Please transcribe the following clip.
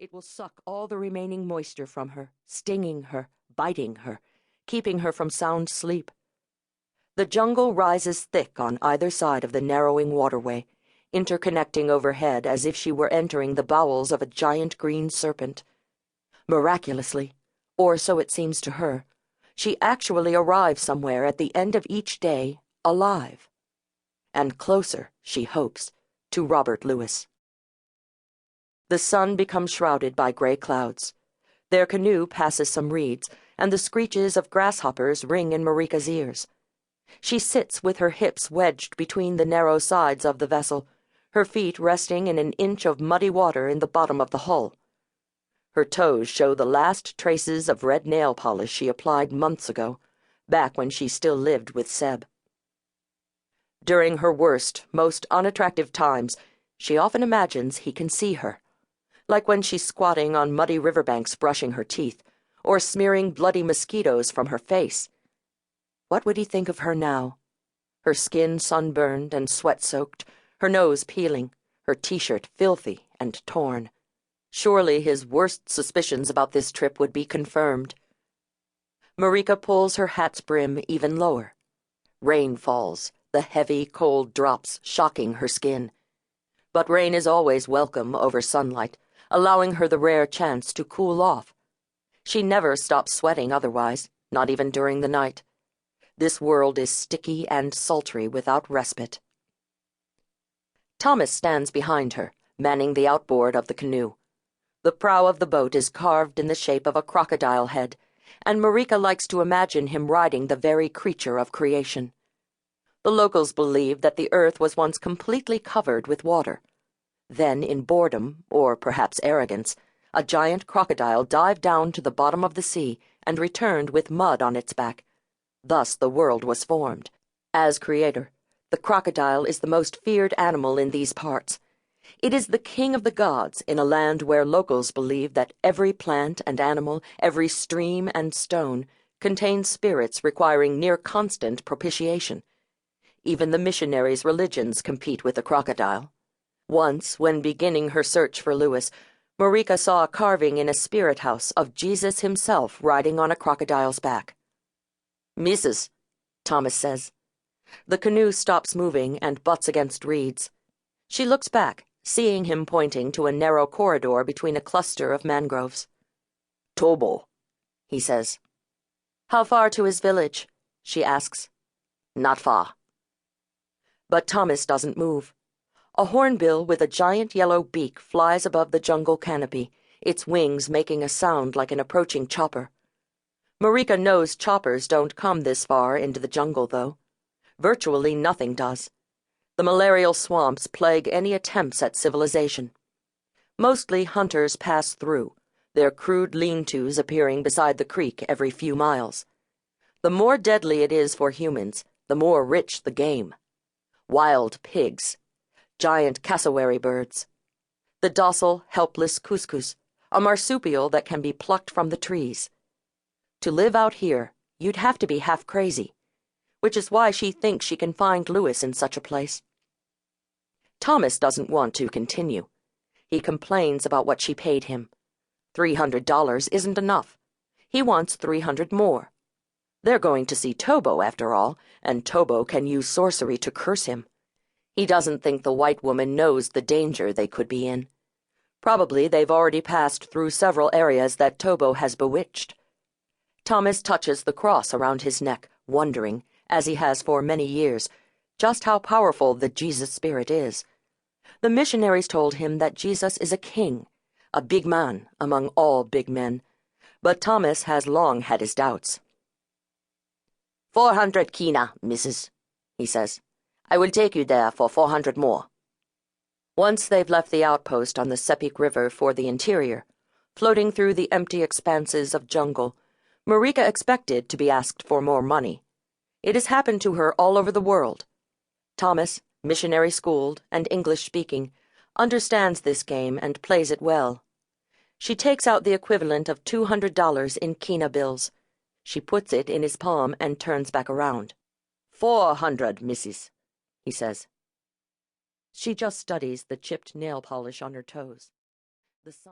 It will suck all the remaining moisture from her, stinging her, biting her, keeping her from sound sleep. The jungle rises thick on either side of the narrowing waterway, interconnecting overhead as if she were entering the bowels of a giant green serpent. Miraculously, or so it seems to her, she actually arrives somewhere at the end of each day alive. And closer, she hopes, to Robert Louis. The sun becomes shrouded by gray clouds. Their canoe passes some reeds, and the screeches of grasshoppers ring in Marika's ears. She sits with her hips wedged between the narrow sides of the vessel, her feet resting in an inch of muddy water in the bottom of the hull. Her toes show the last traces of red nail polish she applied months ago, back when she still lived with Seb. During her worst, most unattractive times, she often imagines he can see her, like when she's squatting on muddy riverbanks brushing her teeth, or smearing bloody mosquitoes from her face. What would he think of her now? Her skin sunburned and sweat-soaked, her nose peeling, her t-shirt filthy and torn. Surely his worst suspicions about this trip would be confirmed. Marika pulls her hat's brim even lower. Rain falls, the heavy, cold drops shocking her skin. But rain is always welcome over sunlight, allowing her the rare chance to cool off. She never stops sweating otherwise, not even during the night. This world is sticky and sultry without respite. Thomas stands behind her, manning the outboard of the canoe. The prow of the boat is carved in the shape of a crocodile head, and Marika likes to imagine him riding the very creature of creation. The locals believe that the earth was once completely covered with water. Then, in boredom, or perhaps arrogance, a giant crocodile dived down to the bottom of the sea and returned with mud on its back. Thus the world was formed. As creator, the crocodile is the most feared animal in these parts. It is the king of the gods in a land where locals believe that every plant and animal, every stream and stone, contains spirits requiring near-constant propitiation. Even the missionaries' religions compete with the crocodile. Once, when beginning her search for Louis, Marika saw a carving in a spirit house of Jesus himself riding on a crocodile's back. "Missus," Thomas says. The canoe stops moving and butts against reeds. She looks back, seeing him pointing to a narrow corridor between a cluster of mangroves. "Tobo," he says. "How far to his village?" she asks. "Not far." But Thomas doesn't move. A hornbill with a giant yellow beak flies above the jungle canopy, its wings making a sound like an approaching chopper. Marika knows choppers don't come this far into the jungle, though. Virtually nothing does. The malarial swamps plague any attempts at civilization. Mostly hunters pass through, their crude lean-tos appearing beside the creek every few miles. The more deadly it is for humans, the more rich the game. Wild pigs, giant cassowary birds, the docile, helpless couscous, a marsupial that can be plucked from the trees. To live out here, you'd have to be half crazy, which is why she thinks she can find Louis in such a place. Thomas doesn't want to continue. He complains about what she paid him. $300 isn't enough. He wants 300 more. They're going to see Tobo, after all, and Tobo can use sorcery to curse him. He doesn't think the white woman knows the danger they could be in. Probably they've already passed through several areas that Tobo has bewitched. Thomas touches the cross around his neck, wondering, as he has for many years, just how powerful the Jesus spirit is. The missionaries told him that Jesus is a king, a big man among all big men, but Thomas has long had his doubts. 400 kina, missus, he says. I will take you there for 400 more. Once they've left the outpost on the Sepik River for the interior, floating through the empty expanses of jungle, Marika expected to be asked for more money. It has happened to her all over the world. Thomas, missionary-schooled and English-speaking, understands this game and plays it well. She takes out the equivalent of $200 in kina bills. She puts it in his palm and turns back around. 400, missus, he says. She just studies the chipped nail polish on her toes. The sun